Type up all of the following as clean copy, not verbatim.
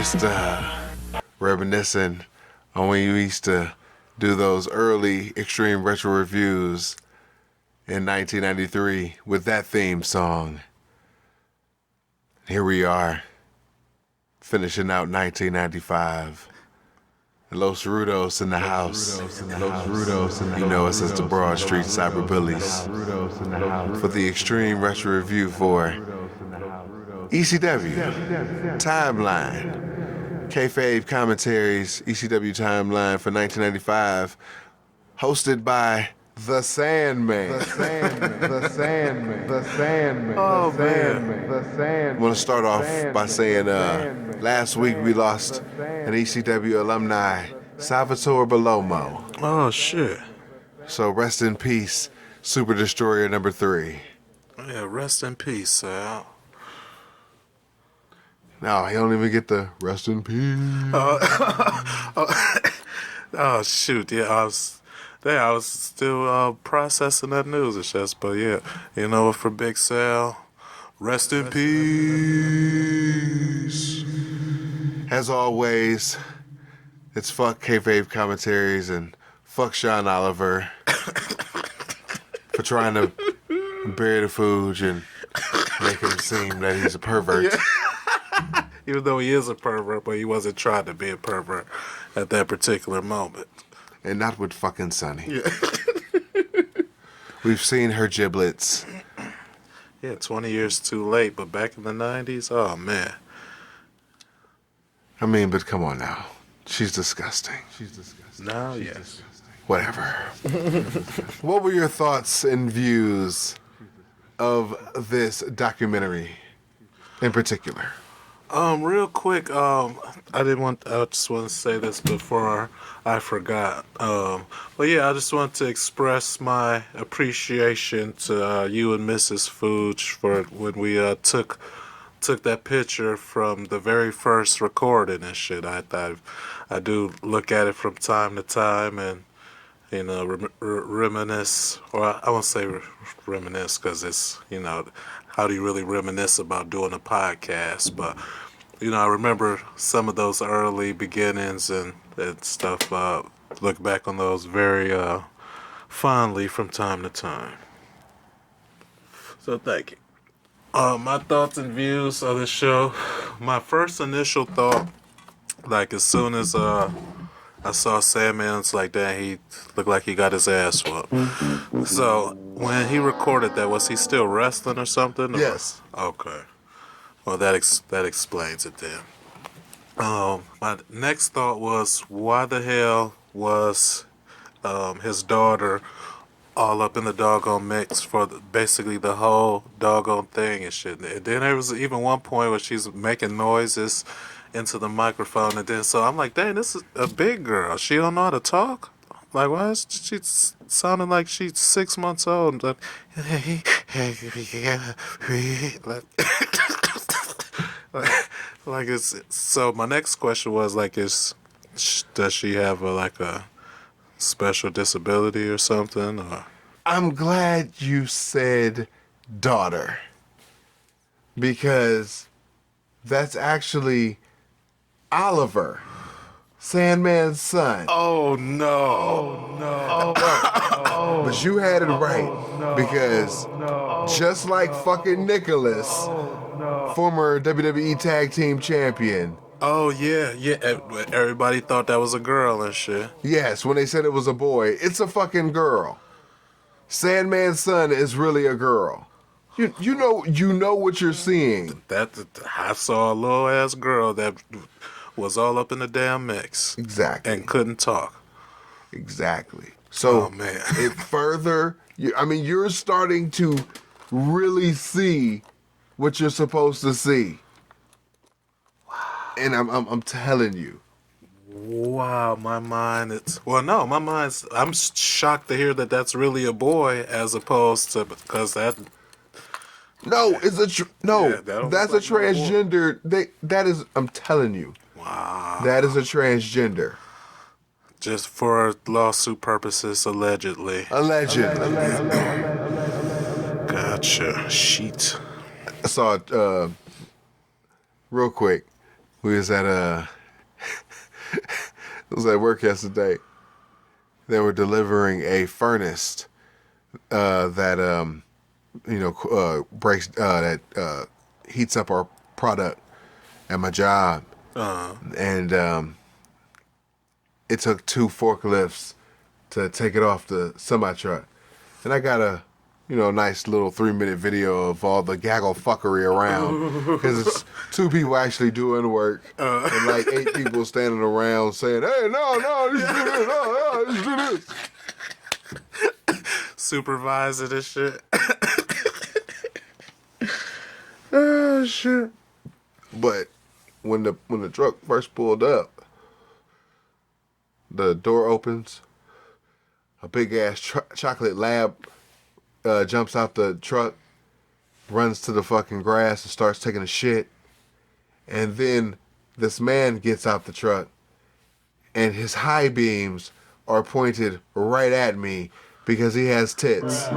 Just reminiscing on when you used to do those early Extreme Retro reviews in 1993 with that theme song. Here we are, finishing out 1995. Los Rudos in the house. You know us as the Broad Street Cyberbullies. For the Extreme Retro review for ECW Timeline, Kayfabe Commentaries, ECW Timeline for 1995, hosted by the Sandman. I want to start off by saying last week we lost an ECW alumni, Salvatore Belomo. Oh, shit. So rest in peace, Super Destroyer number 3. Yeah, rest in peace, Sal. No, he don't even get the rest in peace. Oh, shoot. Yeah, I was still processing that news and shit. But yeah, you know what, for Big Sal, rest in peace. As always, it's fuck Kayfabe Commentaries and fuck Sean Oliver for trying to bury the Hwoud and make him seem that he's a pervert. Yeah. Even though he is a pervert, but he wasn't trying to be a pervert at that particular moment. And not with fucking Sonny. Yeah. We've seen her giblets. Yeah, 20 years too late, but back in the 90s, oh man. I mean, but come on now. She's disgusting. Now, yes. Whatever. What were your thoughts and views of this documentary in particular? Real quick, I just want to say this before I forgot. But yeah, I just want to express my appreciation to you and Mrs. Hwoud for when we took that picture from the very first recording and shit. I do look at it from time to time and, you know, reminisce, or I won't say reminisce because it's, you know, how do you really reminisce about doing a podcast? But, you know, I remember some of those early beginnings and stuff. Look back on those very fondly from time to time. So thank you. My thoughts and views of the show. My first initial thought, like as soon as I saw Sandman, it's like, damn, he looked like he got his ass whooped. So when he recorded that, was he still wrestling or something? Yes. Okay. Well, that explains it then. My next thought was, why the hell was his daughter all up in the doggone mix for basically the whole doggone thing and shit? And then there was even one point where she's making noises into the microphone, and then so I'm like, dang, this is a big girl. She don't know how to talk. Like, why is she sounding like she's 6 months old? Like, like it's so. My next question was like, does she have a special disability or something? Or? I'm glad you said daughter, because that's actually Oliver, Sandman's son. Oh no! But you had it right, because just like fucking Nicholas, former WWE Tag Team Champion. Oh yeah. Everybody thought that was a girl and shit. Yes, when they said it was a boy, it's a fucking girl. Sandman's son is really a girl. You know what you're seeing. I saw a little ass girl that was all up in the damn mix. Exactly. And couldn't talk. Exactly. So, oh, man. You're starting to really see what you're supposed to see. Wow. And I'm telling you. Wow, my mind I'm shocked to hear that that's really a boy as opposed to, because that. No, that's a transgender. That is, I'm telling you. Wow. That is a transgender. Just for lawsuit purposes, allegedly. Gotcha. Sheet. I saw it real quick. We was at it was at work yesterday. They were delivering a furnace that breaks that heats up our product at my job, and it took 2 forklifts to take it off the semi truck, and I got a nice little 3-minute video of all the gaggle fuckery around because it's 2 people actually doing work and like 8 people standing around saying, "Hey, no, just do this, no, just do this." Supervising this shit. Oh shit! But when the truck first pulled up, the door opens, a big ass chocolate lab jumps out the truck, runs to the fucking grass and starts taking a shit. And then this man gets out the truck and his high beams are pointed right at me because he has tits.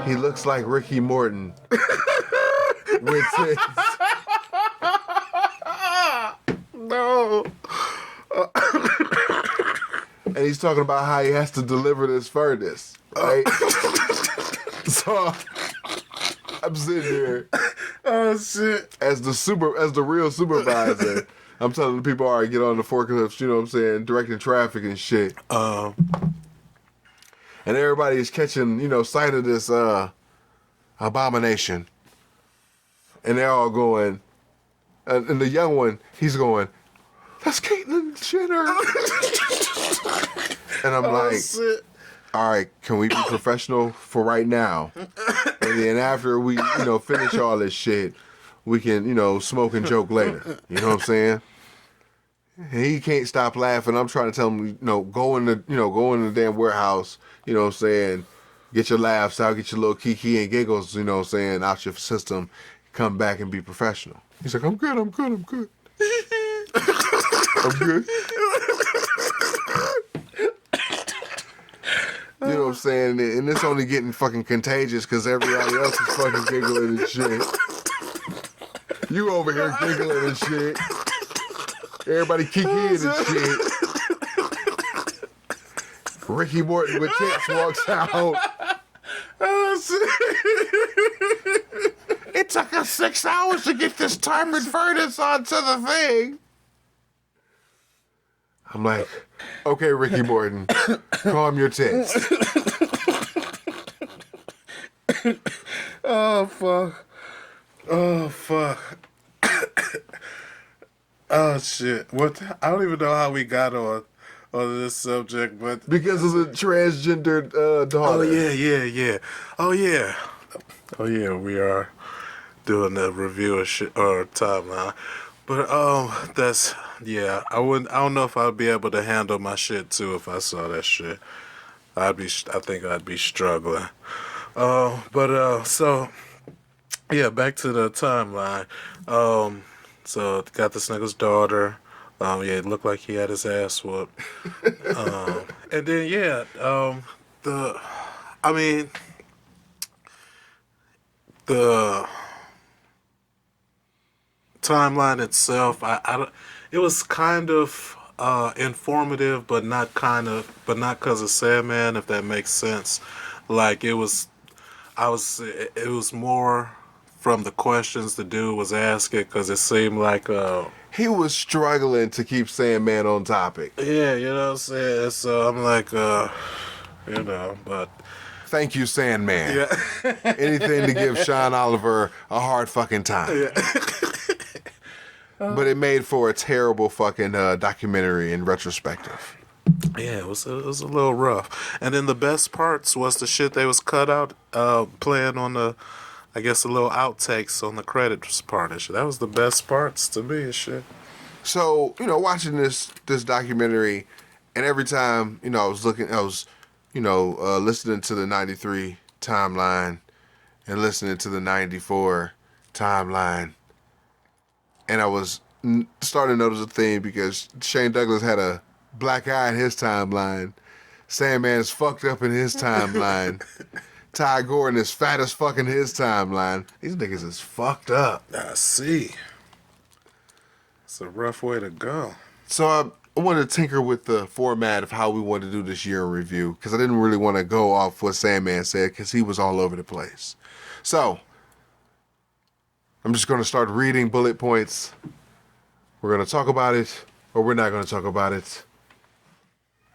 He looks like Ricky Morton with tits. No. And he's talking about how he has to deliver this furnace, right? So I'm sitting here, Oh shit! as the real supervisor. I'm telling the people, all right, get on the forklifts, you know what I'm saying, directing traffic and shit. And everybody is catching, sight of this abomination. And they're all going, and the young one, he's going, "That's Caitlyn Jenner." And I'm like, shit. all right, can we be professional for right now? And then after we, finish all this shit, we can, smoke and joke later. You know what I'm saying? And he can't stop laughing. I'm trying to tell him, go in the damn warehouse, you know what I'm saying? Get your laughs out, get your little kiki and giggles, you know what I'm saying, out your system. Come back and be professional. He's like, I'm good. I'm good. You know what I'm saying? And it's only getting fucking contagious because everybody else is fucking giggling and shit. You over here giggling and shit. Everybody kikiing and shit. Ricky Morton with tits walks out. Oh shit! It took us 6 hours to get this timer furnace onto the thing. I'm like, okay, Ricky Morton, calm your tits. Oh fuck! Oh fuck! Oh shit! I don't even know how we got on this subject, but Because of the transgendered daughter. Oh yeah. Oh yeah. We are doing a review of shit or timeline, but that's I don't know if I'd be able to handle my shit too if I saw that shit. I think I'd be struggling. So yeah, back to the timeline. So got this nigga's daughter. It looked like he had his ass whooped. And then the timeline itself, it was kind of informative, but not because of Sandman, if that makes sense. Like it was more from the questions the dude was asking, because it seemed like He was struggling to keep Sandman on topic. yeah, you know what I'm saying. So I'm like, but Thank you, Sandman. yeah. Anything to give Sean Oliver a hard fucking time. Yeah. But it made for a terrible fucking documentary in retrospective. Yeah, it was a little rough. And then the best parts was the shit they was cut out playing on the, I guess, the little outtakes on the credits part and shit. That was the best parts to me and shit. So, watching this documentary, and every time, I was listening to the 93 timeline and listening to the 94 timeline, and I was starting to notice a theme because Shane Douglas had a black eye in his timeline. Sandman is fucked up in his timeline. Ty Gordon is fat as fuck in his timeline. These niggas is fucked up. I see. It's a rough way to go. So I wanted to tinker with the format of how we want to do this year in review because I didn't really want to go off what Sandman said because he was all over the place. So I'm just going to start reading bullet points. We're going to talk about it or we're not going to talk about it.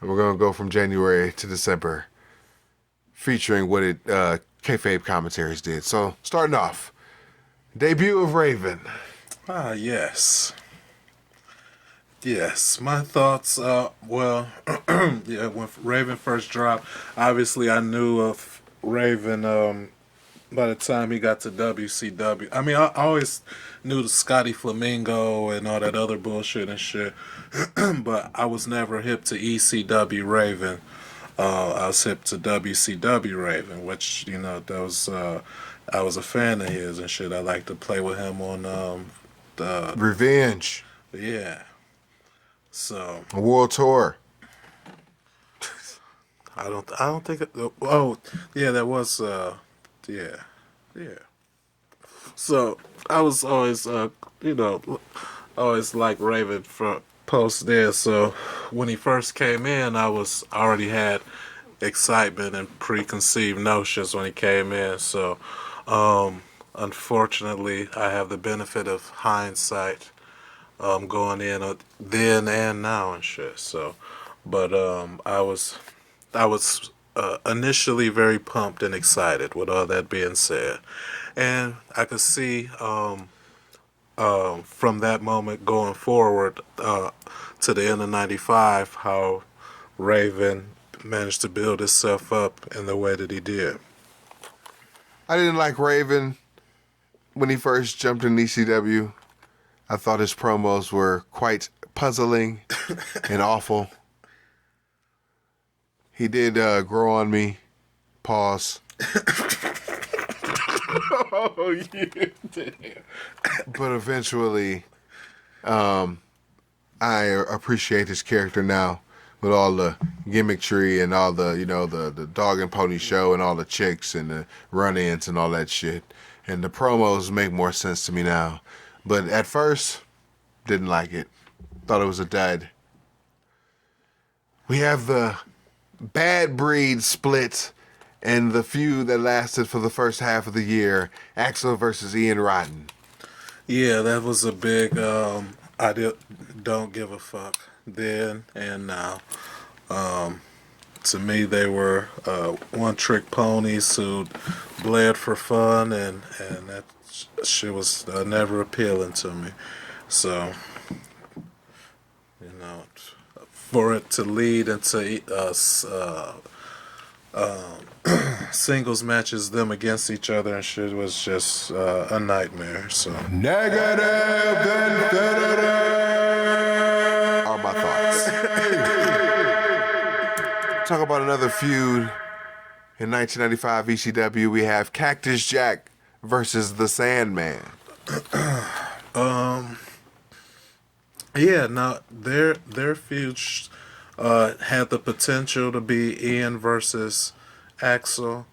And we're going to go from January to December featuring what Kayfabe Commentaries did. So starting off, debut of Raven. Ah, yes. Yes, my thoughts, well, yeah, when Raven first dropped, obviously I knew of Raven by the time he got to WCW. I mean, I always knew the Scotty Flamingo and all that other bullshit and shit, but I was never hip to ECW Raven. I was hip to WCW Raven, which, you know, that was, I was a fan of his and shit. I like to play with him on the Revenge. Yeah. So A world tour. I don't think oh yeah, that was yeah. So I was always you know, always like Raven for post there. So when he first came in, I already had excitement and preconceived notions when he came in. So unfortunately, I have the benefit of hindsight. Going in then and now and shit. So, but I was initially very pumped and excited. With all that being said, and I could see from that moment going forward to the end of '95 how Raven managed to build himself up in the way that he did. I didn't like Raven when he first jumped in ECW. I thought his promos were quite puzzling and awful. He did grow on me. Pause. Oh, yeah, damn. But eventually, I appreciate his character now with all the gimmickry and all the, you know, the dog and pony show and all the chicks and the run-ins and all that shit. And the promos make more sense to me now. But at first, didn't like it. Thought it was a dud. We have the bad breed split and the feud that lasted for the first half of the year. Axel versus Ian Rotten. Yeah, that was a big don't give a fuck then and now. To me, they were one-trick ponies who bled for fun, and that shit was never appealing to me. So, you know, for it to lead into singles matches, them against each other and shit was just a nightmare. So Negative infinity are my thoughts. Talk about another feud in 1995 ECW. We have Cactus Jack versus the Sandman. Yeah, now their feud had the potential to be Ian versus Axel,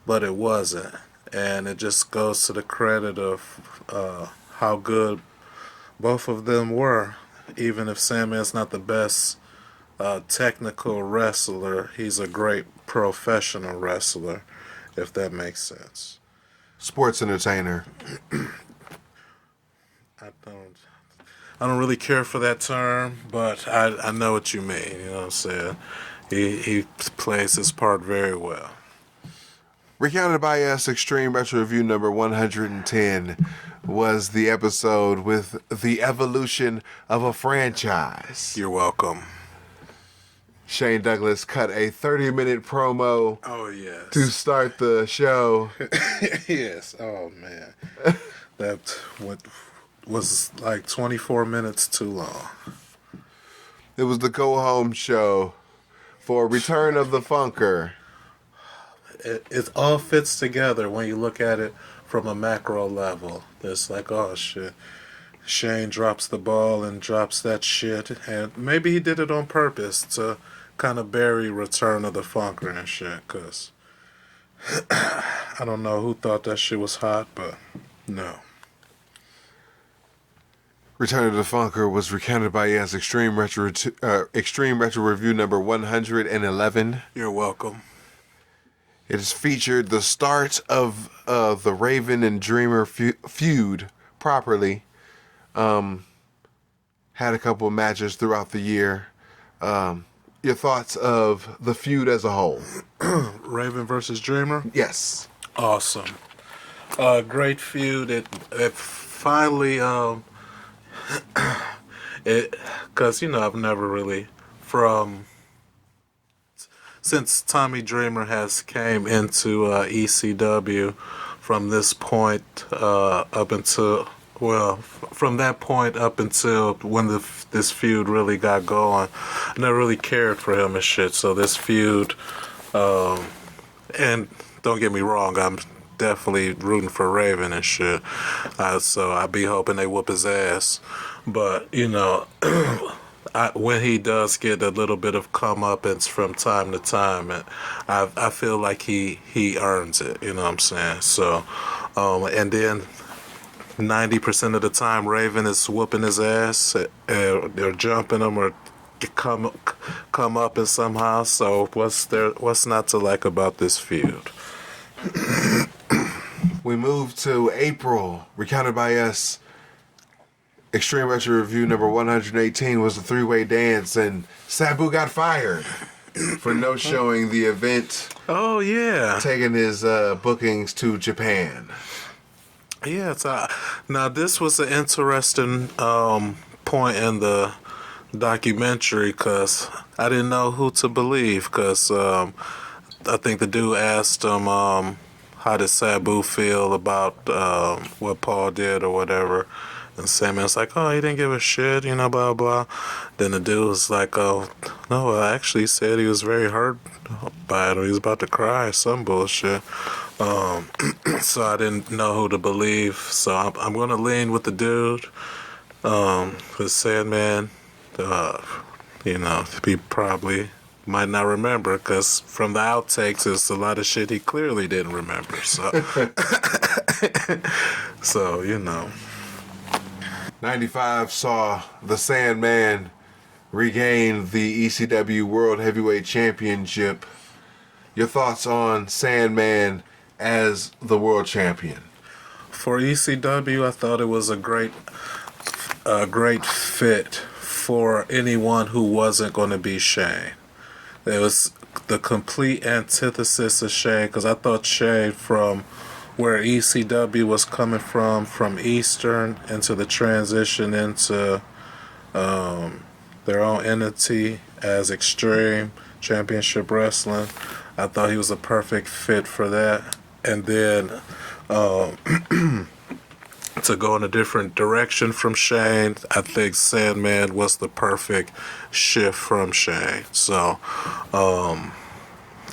but it wasn't, and it just goes to the credit of how good both of them were. Even if Sandman's not the best technical wrestler, he's a great professional wrestler, if that makes sense. Sports entertainer. I don't really care for that term, but I know what you mean. You know what I'm saying? He plays his part very well. Recounted by us, Extreme Retro Review number 110 was the episode with the evolution of a franchise. You're welcome. Shane Douglas cut a 30-minute promo. Oh, yes. To start the show. Yes. Oh, man. That was like 24 minutes too long. It was the go-home show for Return of the Funker. It all fits together when you look at it from a macro level. It's like, oh, shit. Shane drops the ball and drops that shit. And maybe he did it on purpose to kind of bury Return of the Funker and shit. Because I don't know who thought that shit was hot, but no. Return of the Funker was recounted by as Extreme Retro Review number 111. You're welcome. It has featured the start of the Raven and Dreamer feud properly. Had a couple of matches throughout the year. Your thoughts of the feud as a whole? Raven versus Dreamer? Yes. Awesome. Great feud. It finally, because, I've never really, since Tommy Dreamer has came into ECW, from this point up until, from that point up until when this feud really got going, I never really cared for him and shit. So this feud, and don't get me wrong, I'm definitely rooting for Raven and shit. So I be hoping they whoop his ass. But, when he does get a little bit of comeuppance from time to time, and I feel like he earns it, you know what I'm saying? So, and then 90% of the time, Raven is whooping his ass, they're jumping him or come up and somehow. So what's not to like about this feud? We move to April, recounted by us. Extreme Retro Review number 118 was the three-way dance, and Sabu got fired for no showing the event. Oh, yeah. Taking his bookings to Japan. Yeah, now this was an interesting point in the documentary, because I didn't know who to believe, because I think the dude asked him, how did Sabu feel about what Paul did or whatever. And Sandman's like, oh, he didn't give a shit, blah, blah. Then the dude was like, oh, no, I actually said he was very hurt by it, or he was about to cry, some bullshit. So I didn't know who to believe. So I'm going to lean with the dude. Because Sandman, he probably might not remember, because from the outtakes, there's a lot of shit he clearly didn't remember. So, so 95 saw the Sandman regain the ECW World Heavyweight Championship. Your thoughts on Sandman as the world champion? For ECW, I thought it was a great fit for anyone who wasn't going to be Shane. It was the complete antithesis of Shane, because I thought Shane, from where ECW was coming from Eastern, into the transition into their own entity as Extreme Championship Wrestling, I thought he was a perfect fit for that. And then to go in a different direction from Shane, I think Sandman was the perfect shift from Shane. So,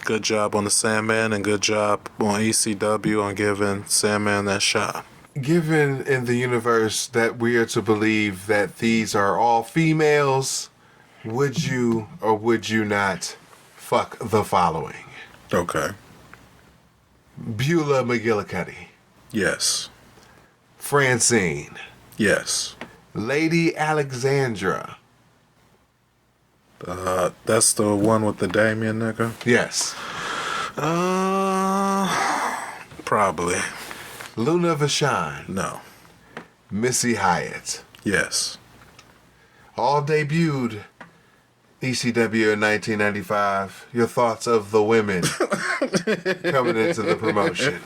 good job on the Sandman, and good job on ECW on giving Sandman that shot. Given in the universe that we are to believe that these are all females, would you or would you not fuck the following? Okay. Beulah McGillicuddy. Yes. Francine. Yes. Lady Alexandra. That's the one with the Damien nigga? Yes. Probably. Luna Vachon. No. Missy Hyatt. Yes. All debuted ECW in 1995. Your thoughts of the women coming into the promotion?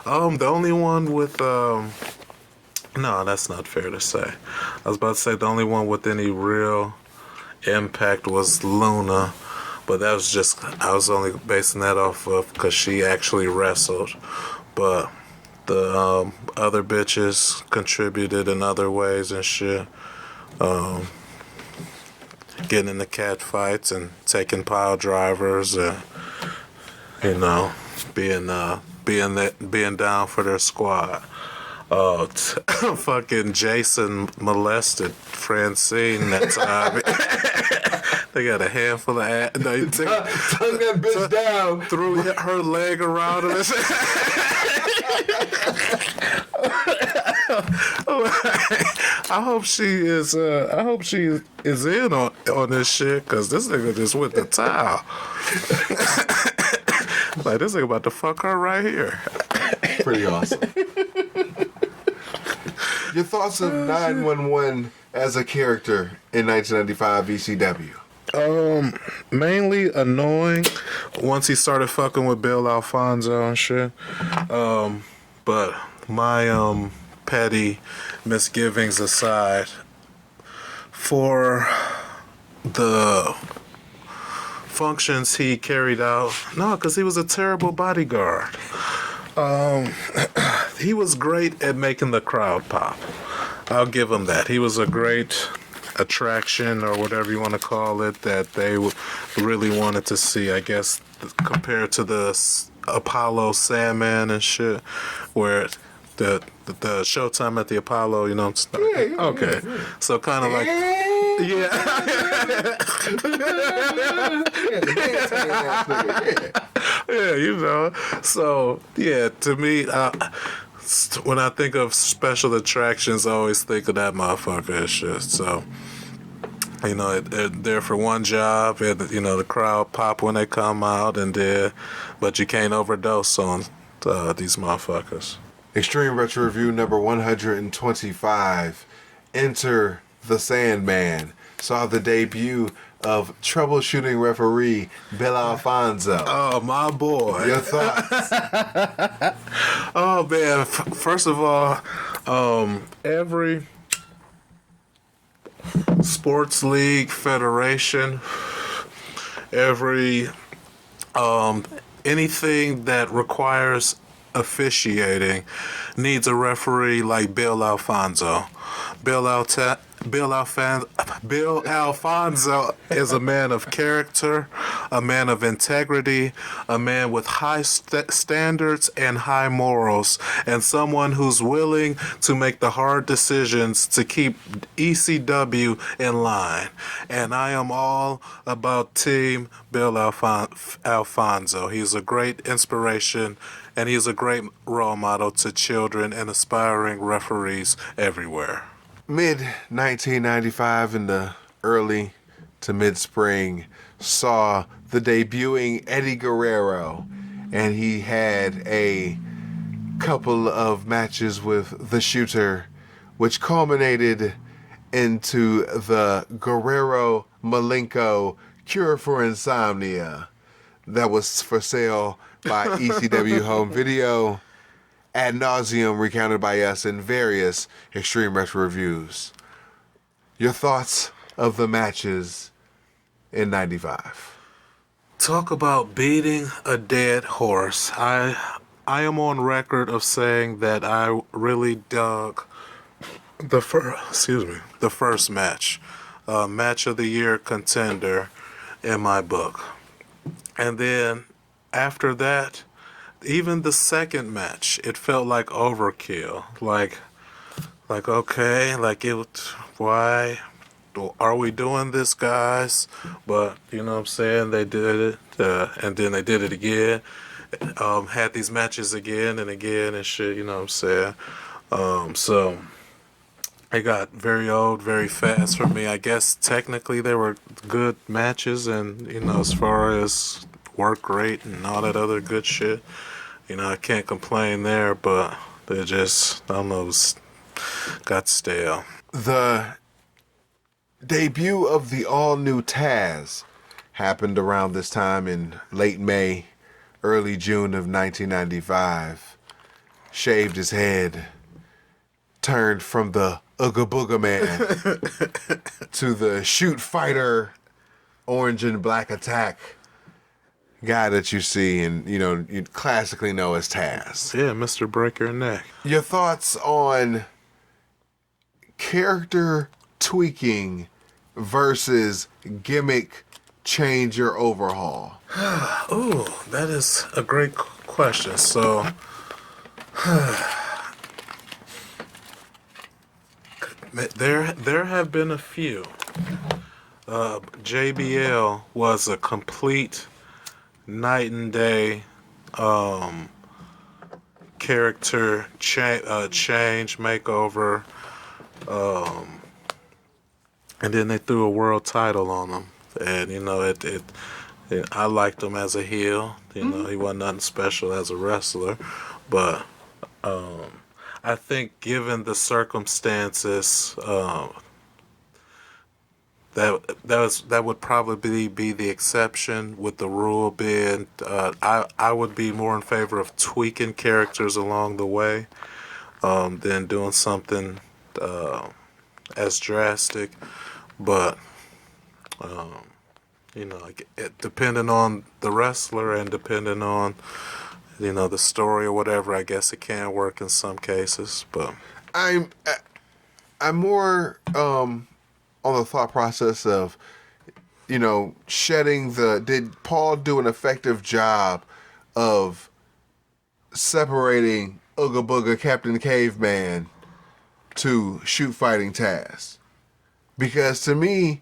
The only one with no, that's not fair to say. I was about to say the only one with any real impact was Luna, but that was just, I was only basing that off of because she actually wrestled. But the other bitches contributed in other ways and shit. Getting into cat fights and taking pile drivers, and being down for their squad. Fucking Jason molested Francine that time. They got a handful of ass. No, he took that bitch down. Threw her leg around him. I hope she is. I hope she is in on this shit, cause this nigga just with the towel. Like, this nigga about to fuck her right here. Pretty awesome. Your thoughts of 911 as a character in 1995 ECW? Mainly annoying once he started fucking with Bill Alfonso and shit. But my petty misgivings aside, for the functions he carried out, no, because he was a terrible bodyguard. He was great at making the crowd pop. I'll give him that. He was a great attraction, or whatever you want to call it, that they really wanted to see, I guess, compared to the Apollo Sandman and shit, where the showtime at the Apollo, you know. Okay. So kind of like, yeah, you know. So yeah, to me, when I think of special attractions, I always think of that motherfucker and shit. So, you know, they're there for one job, and, you know, the crowd pop when they come out, but you can't overdose on these motherfuckers. Extreme Retro Review number 125. Enter the Sandman. Saw the debut of troubleshooting referee Bill Alfonso. Oh, my boy. Your thoughts? Oh, man. First of all, every sports league, federation, every anything that requires officiating needs a referee like Bill Alfonso. Bill Alfonso is a man of character, a man of integrity, a man with high standards and high morals, and someone who's willing to make the hard decisions to keep ECW in line. And I am all about Team Bill Alfonso. He's a great inspiration, and he's a great role model to children and aspiring referees everywhere. Mid-1995 in the early to mid-spring saw the debuting Eddie Guerrero, and he had a couple of matches with the Shooter, which culminated into the Guerrero-Malenko Cure for Insomnia that was for sale by ECW Home Video, ad nauseum recounted by us in various Extreme Retro Reviews. Your thoughts of the matches in 95? Talk about beating a dead horse. I am on record of saying that I really dug the first match, match of the year contender in my book. And then after that, even the second match, it felt like overkill. Like okay, like why are we doing this, guys? But, you know what I'm saying, they did it, and then they did it again. Had these matches again and again and shit, you know what I'm saying? So it got very old very fast for me. I guess technically they were good matches, and, you know, as far as work rate and all that other good shit, you know, I can't complain there, but they just, I don't know, got stale. The debut of the all-new Taz happened around this time in late May, early June of 1995. Shaved his head, turned from the Ooga Booga Man to the shoot fighter, orange and black attack guy that you see and, you know, you classically know as Taz. Yeah, Mr. Break Your Neck. Your thoughts on character tweaking versus gimmick change or overhaul? Ooh, that is a great question. So, there have been a few. JBL was a complete night and day character change, makeover, and then they threw a world title on him. And, you know, I liked him as a heel. You know, he wasn't nothing special as a wrestler. But I think given the circumstances, that would probably be the exception, with the rule being I would be more in favor of tweaking characters along the way than doing something as drastic. But you know, depending on the wrestler and depending on, you know, the story or whatever, I guess it can work in some cases. But I'm more on the thought process of, you know, did Paul do an effective job of separating Ooga Booga Captain Caveman to shoot fighting Taz? Because to me,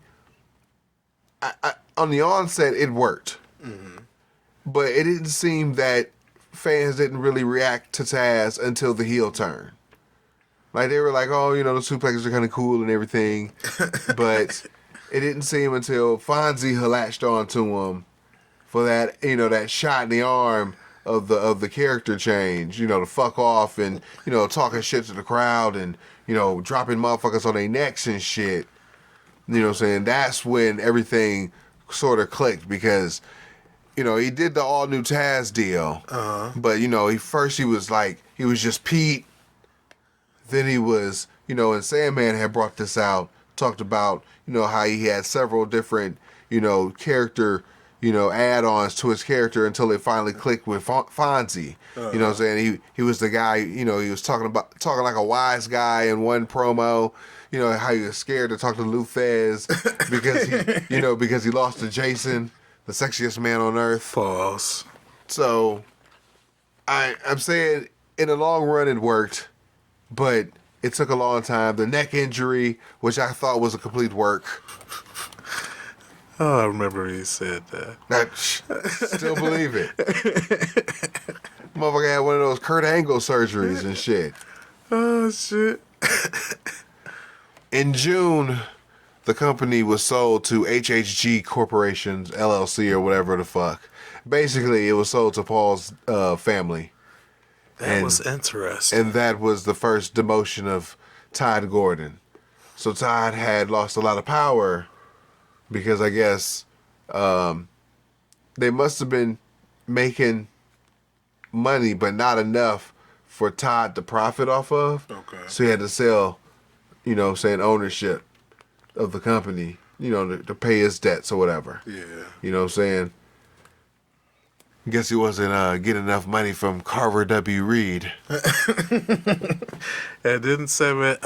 I on the onset it worked, but it didn't seem that fans didn't really react to Taz until the heel turn. Like, they were like, oh, you know, the suplexes are kind of cool and everything. But it didn't seem until Fonzie latched onto him for that, you know, that shot in the arm of the character change, you know, to fuck off and, you know, talking shit to the crowd and, you know, dropping motherfuckers on their necks and shit. You know what I'm saying? That's when everything sort of clicked, because, you know, he did the all new Taz deal. But, you know, he was just Pete. Then he was, you know, and Sandman had brought this out, talked about, you know, how he had several different, you know, character, you know, add-ons to his character until it finally clicked with Fonzie. You know what I'm saying? He was the guy, you know, he was talking like a wise guy in one promo, you know, how he was scared to talk to Lufez because he lost to Jason, the sexiest man on earth. Pause. So I'm saying in the long run it worked. But it took a long time. The neck injury, which I thought was a complete work. Oh, I remember he said that. I still believe it. Motherfucker had one of those Kurt Angle surgeries and shit. Oh, shit. In June, the company was sold to HHG Corporations, LLC, or whatever the fuck. Basically, it was sold to Paul's family. That was interesting. And that was the first demotion of Todd Gordon. So Todd had lost a lot of power because I guess they must have been making money, but not enough for Todd to profit off of. Okay. So he had to sell, you know, saying ownership of the company, you know, to pay his debts or whatever. Yeah. You know what I'm saying? Guess he wasn't getting enough money from Carver W. Reed. It didn't say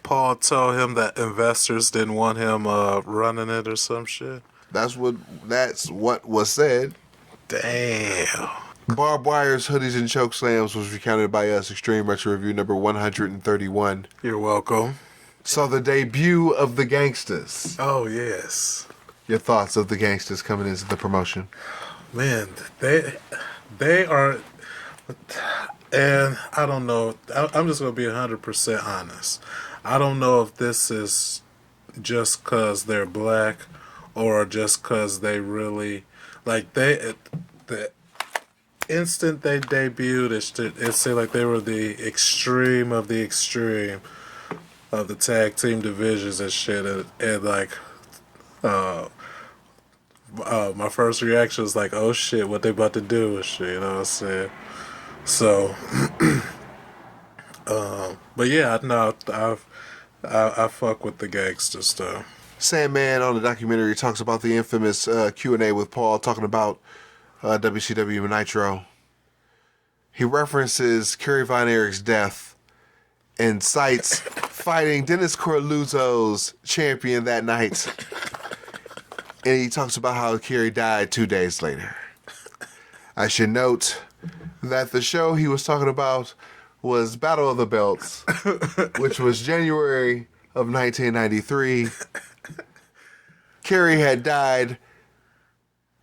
Paul told him that investors didn't want him running it or some shit. That's what was said. Damn. Barbed Wires, Hoodies, and Choke Slams was recounted by us. Extreme Retro Review number 131. You're welcome. Saw the debut of the Gangsters. Oh, yes. Your thoughts of the Gangsters coming into the promotion? Man, they are, and I don't know, I'm just going to be 100% honest. I don't know if this is just because they're black or just because they really, like, the instant they debuted, it seemed like they were the extreme of the extreme of the tag team divisions and shit, and like, my first reaction was like, oh shit, what they about to do and shit, you know what I'm saying? So, but yeah, no, I fuck with the Gangster stuff. Sandman on the documentary talks about the infamous Q&A with Paul talking about WCW Nitro. He references Kerry Von Erich's death and cites fighting Dennis Corluzzo's champion that night. And he talks about how Kerry died 2 days later. I should note that the show he was talking about was Battle of the Belts, which was January of 1993. Kerry had died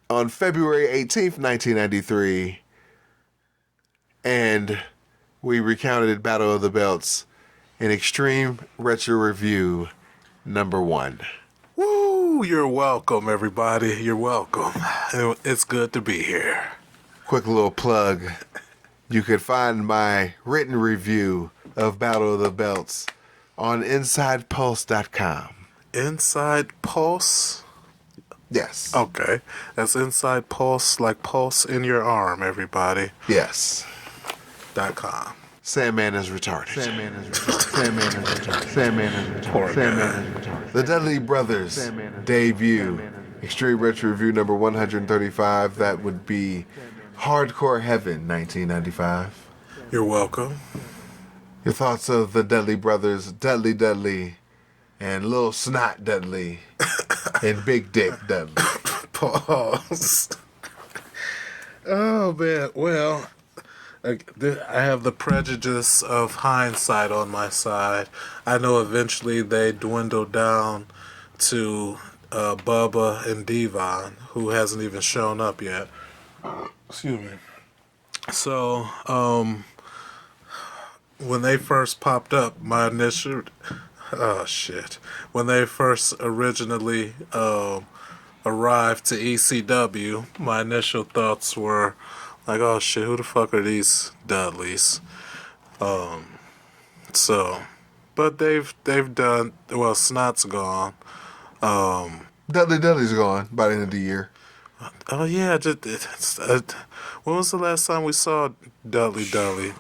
on February 18th, 1993. And we recounted Battle of the Belts in Extreme Retro Review number 1. Woo! You're welcome, everybody. You're welcome. It's good to be here. Quick little plug. You could find my written review of Battle of the Belts on InsidePulse.com. Inside Pulse? Yes. Okay. That's Inside Pulse, like pulse in your arm, everybody. Yes. .com. Sandman is retarded. Sandman is retarded. Sandman is retarded. Sandman is retarded. Poor Sandman is retarded. The Dudley Brothers debut. Extreme Retro Review number 135. That would be Hardcore Heaven, 1995. You're welcome. Your thoughts of the Dudley Brothers, Dudley Dudley, and Lil Snot Dudley, and Big Dick Dudley. Pause. Oh, man. Well, I have the prejudice of hindsight on my side. I know eventually they dwindled down to Bubba and Devon, who hasn't even shown up yet. Excuse me. So, when they first popped up, my initial... Oh, shit. When they first originally arrived to ECW, my initial thoughts were like, oh, shit, who the fuck are these Dudleys? But they've done... Well, Snot's gone. Dudley's gone by the end of the year. Oh, yeah. When was the last time we saw Dudley,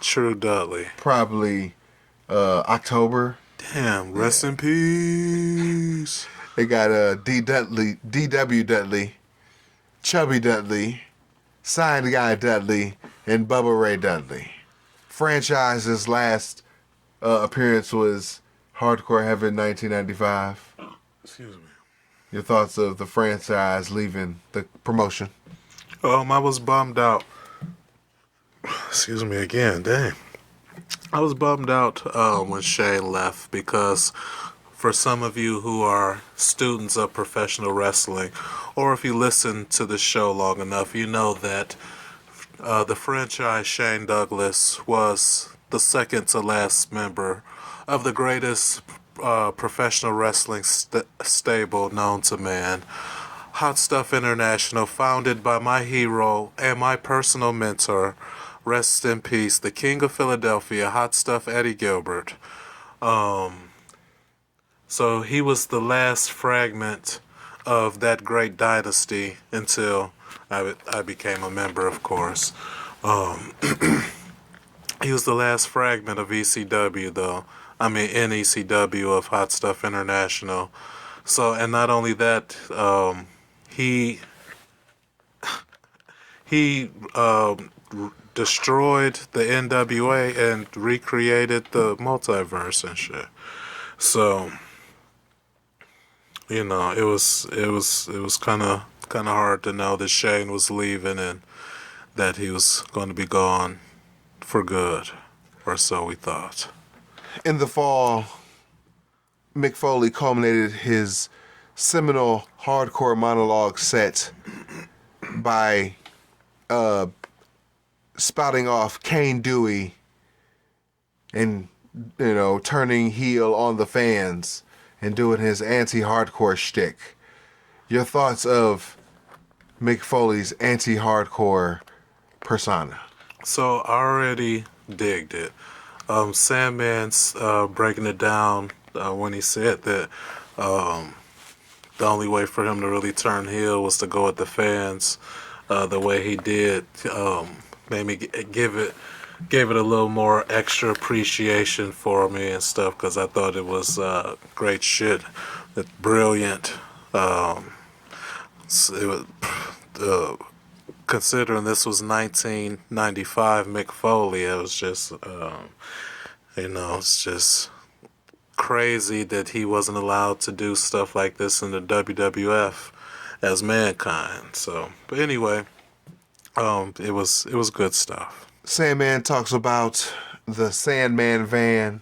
True Dudley? Probably October. Damn, rest in peace. They got DW Dudley, Chubby Dudley, Signed Guy Dudley, and Bubba Ray Dudley. Franchise's last appearance was Hardcore Heaven 1995. Excuse me. Your thoughts of the franchise leaving the promotion? I was bummed out. Excuse me again, dang. I was bummed out when Shane left because for some of you who are students of professional wrestling, or if you listen to the show long enough, you know that the franchise Shane Douglas was the second to last member of the greatest professional wrestling stable known to man. Hot Stuff International, founded by my hero and my personal mentor, rest in peace, the King of Philadelphia, Hot Stuff Eddie Gilbert. So he was the last fragment of that great dynasty until I became a member, of course. He was the last fragment of ECW, though. I mean, in ECW of Hot Stuff International. So, and not only that, he destroyed the NWA and recreated the multiverse and shit. So, you know, it was kind of hard to know that Shane was leaving and that he was going to be gone for good, or so we thought. In the fall, Mick Foley culminated his seminal hardcore monologue set by spouting off Kane Dewey and, you know, turning heel on the fans and doing his anti-hardcore shtick. Your thoughts of Mick Foley's anti-hardcore persona? So I already digged it. Sandman's breaking it down when he said that the only way for him to really turn heel was to go at the fans the way he did. Made me gave it a little more extra appreciation for me and stuff, because I thought it was great shit. It's brilliant. Considering this was 1995 Mick Foley, it was just, it's just crazy that he wasn't allowed to do stuff like this in the WWF as Mankind. So, but anyway, it was good stuff. Sandman talks about the Sandman van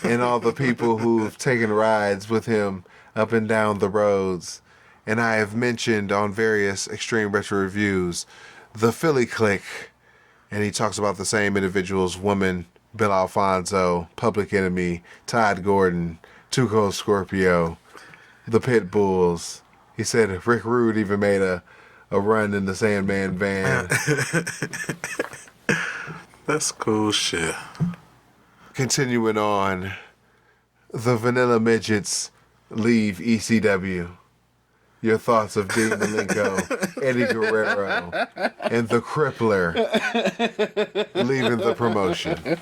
and all the people who've taken rides with him up and down the roads. And I have mentioned on various Extreme Retro Reviews the Philly Click and he talks about the same individuals: Woman, Bill Alfonso, Public Enemy, Todd Gordon, Two Cold Scorpio, the Pit Bulls. He said Rick Rude even made a run in the Sandman van. That's cool shit. Continuing on, the Vanilla Midgets leave ECW. Your thoughts of Dean Malenko, Eddie Guerrero, and the Crippler leaving the promotion.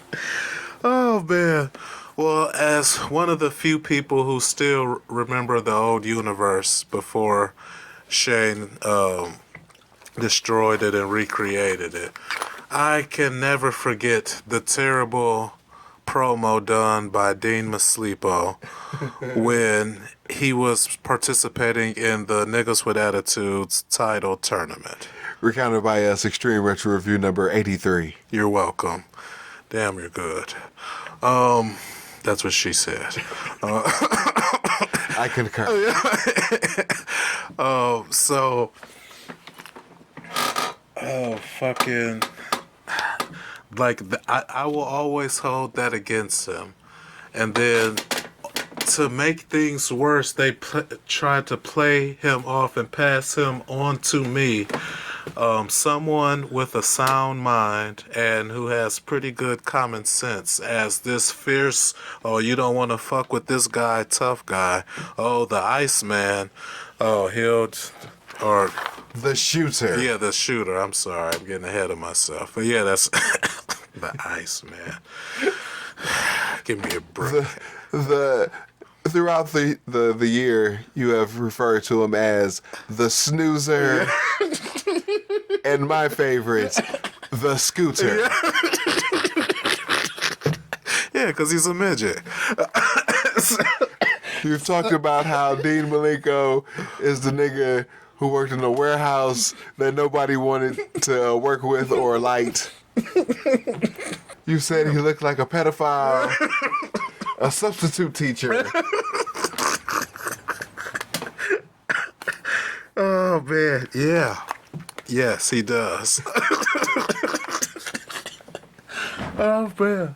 Oh, man. Well, as one of the few people who still remember the old universe before Shane destroyed it and recreated it, I can never forget the terrible promo done by Dean Maslipo when he was participating in the Niggas with Attitudes title tournament. Recounted by us, Extreme Retro Review number 83. You're welcome. Damn, you're good. That's what she said. I concur. Fucking, like, I will always hold that against him. And then, to make things worse, they tried to play him off and pass him on to me. Someone with a sound mind and who has pretty good common sense as this fierce, oh, you don't want to fuck with this guy, tough guy. Oh, the Iceman. Oh, or The Shooter. yeah, the shooter. I'm sorry, I'm getting ahead of myself. But yeah, that's the Iceman. Give me a break. Throughout the year, you have referred to him as the Snoozer, and my favorite, the Scooter. Yeah, because he's a midget. You've talked about how Dean Malenko is the nigga who worked in a warehouse that nobody wanted to work with or liked. You said he looked like a pedophile, a substitute teacher. Oh, man. Yeah. Yes, he does. Oh, man.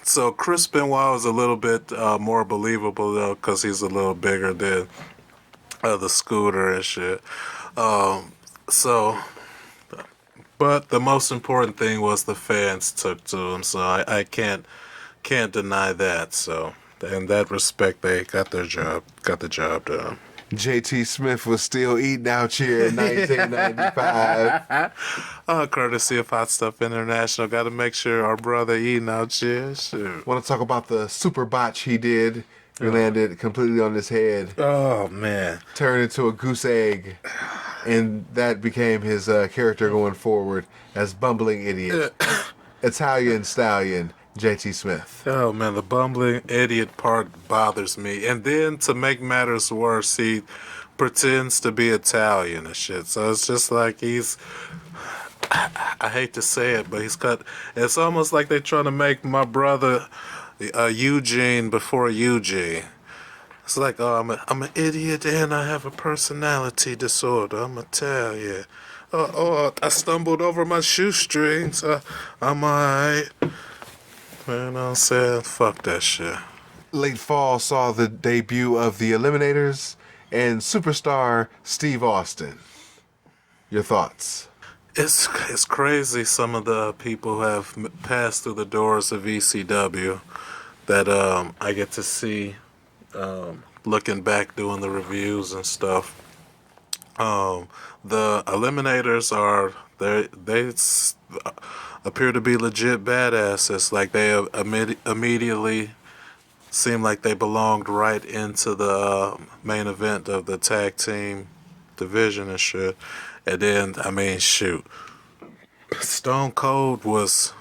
So Chris Benoit is a little bit more believable, though, because he's a little bigger than the Scooter and shit. But the most important thing was the fans took to him, so I can't deny that. So in that respect, they got the job done. JT Smith was still eating out here in 1995. Courtesy of Hot Stuff International, got to make sure our brother eating out here. Shoot. Want to talk about the super botch he did? He landed completely on his head. Oh, man. Turned into a goose egg. And that became his character going forward as bumbling idiot. Italian stallion, JT Smith. Oh, man, the bumbling idiot part bothers me. And then, to make matters worse, he pretends to be Italian and shit. So it's just like he's... I hate to say it, but it's almost like they're trying to make my brother Eugene before Eugene. It's like, oh, I'm an idiot and I have a personality disorder. I'm Italian. Oh, I stumbled over my shoestrings. I'm alright. You know what I'm saying? Fuck that shit. Late fall saw the debut of the Eliminators and superstar Steve Austin. Your thoughts? It's crazy some of the people who have passed through the doors of ECW that I get to see looking back doing the reviews and stuff. The Eliminators they appear to be legit badasses. Like they immediately seem like they belonged right into the main event of the tag team division and shit. And then, I mean, shoot, Stone Cold was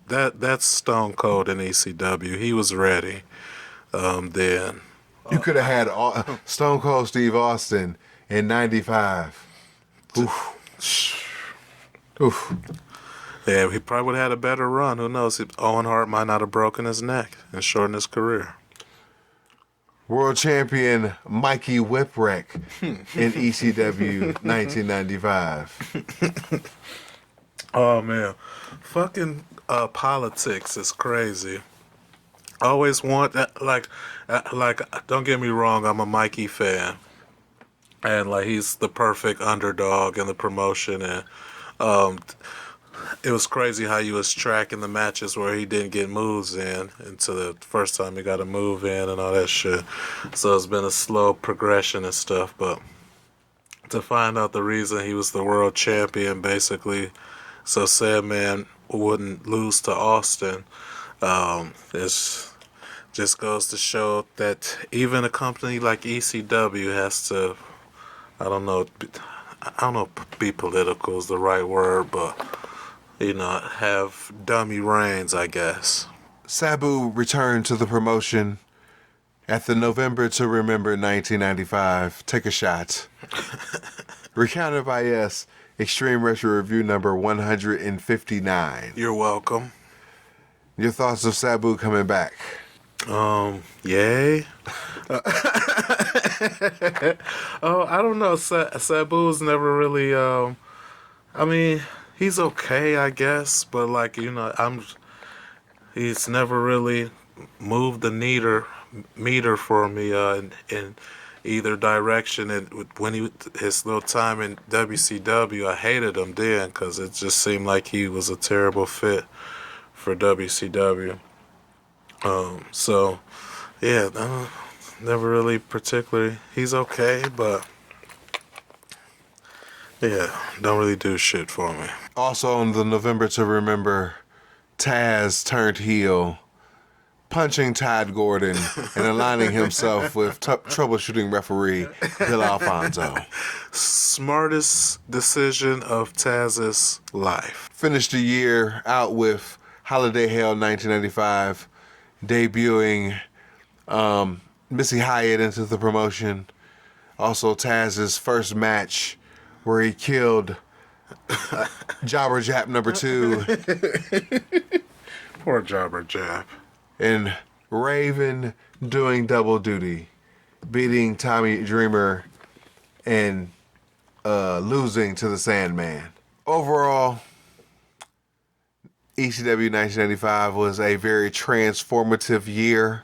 that's Stone Cold in ECW. He was ready. Then you could have had Stone Cold Steve Austin in '95. Oof. Yeah, he probably would have had a better run. Who knows? Owen Hart might not have broken his neck and shortened his career. World champion Mikey Whipwreck in ECW 1995. Oh man, fucking politics is crazy. I always want that, like. Don't get me wrong, I'm a Mikey fan, and like he's the perfect underdog in the promotion, and um, it was crazy how he was tracking the matches where he didn't get moves in until the first time he got a move in and all that shit. So it's been a slow progression and stuff, but to find out the reason he was the world champion, basically, so Sandman wouldn't lose to Austin. It's just goes to show that even a company like ECW has to, I don't know, be political is the right word, but have dummy reigns, I guess. Sabu returned to the promotion at the November to Remember 1995 Take a Shot. Recounted by us, Extreme Retro Review number 159. You're welcome. Your thoughts of Sabu coming back? Yay. Oh, I don't know. Sabu's never really. I mean, he's okay, I guess, but like he's never really moved the meter for me in either direction. And when his little time in WCW, I hated him then because it just seemed like he was a terrible fit for WCW. So yeah, never really particularly. He's okay, but yeah, don't really do shit for me. Also on the November to Remember, Taz turned heel, punching Todd Gordon and aligning himself with troubleshooting referee Bill Alfonso. Smartest decision of Taz's life. Finished the year out with Holiday Hell 1995, debuting Missy Hyatt into the promotion. Also Taz's first match where he killed Jobber Jap number 2. Poor Jobber Jap. And Raven doing double duty, beating Tommy Dreamer and losing to the Sandman. Overall, ECW 1995 was a very transformative year.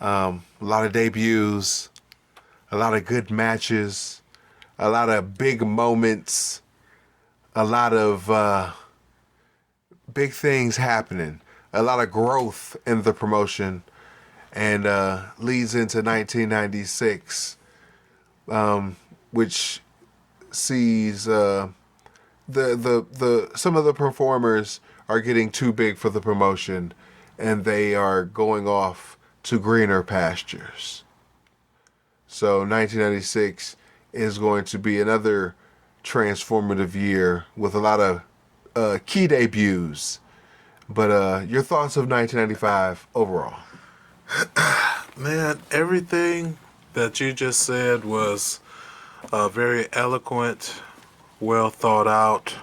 A lot of debuts, a lot of good matches, a lot of big moments, a lot of big things happening, a lot of growth in the promotion, and leads into 1996, which sees the some of the performers are getting too big for the promotion, and they are going off to greener pastures. So 1996 is going to be another transformative year with a lot of key debuts. But your thoughts of 1995 overall? Man, everything that you just said was very eloquent, well thought out,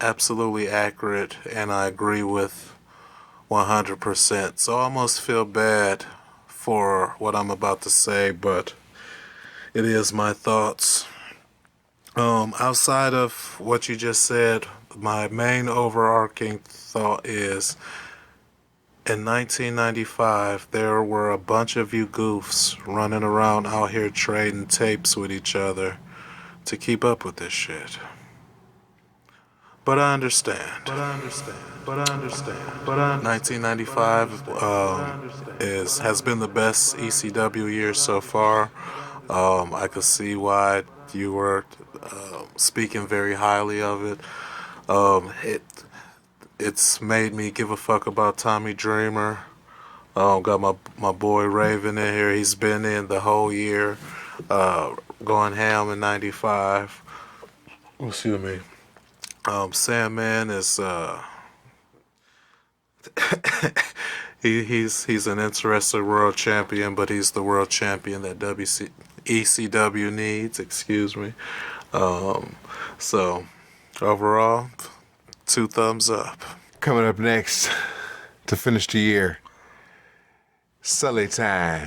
absolutely accurate, and I agree with 100%. So I almost feel bad for what I'm about to say, but it is my thoughts. Outside of what you just said, my main overarching thought is in 1995, there were a bunch of you goofs running around out here trading tapes with each other to keep up with this shit. But I understand. 1995 has been the best ECW year so far. I could see why you were speaking very highly of it. It's made me give a fuck about Tommy Dreamer. Got my boy Raven in here. He's been in the whole year, going ham in 95. Excuse me. Sandman is he's an interesting world champion, but he's the world champion that ECW needs. Excuse me. So overall, 2 thumbs up. Coming up next to finish the year, Sully time.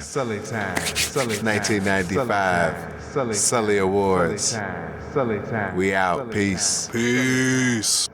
1995. Sully Awards. We out. Peace. Peace.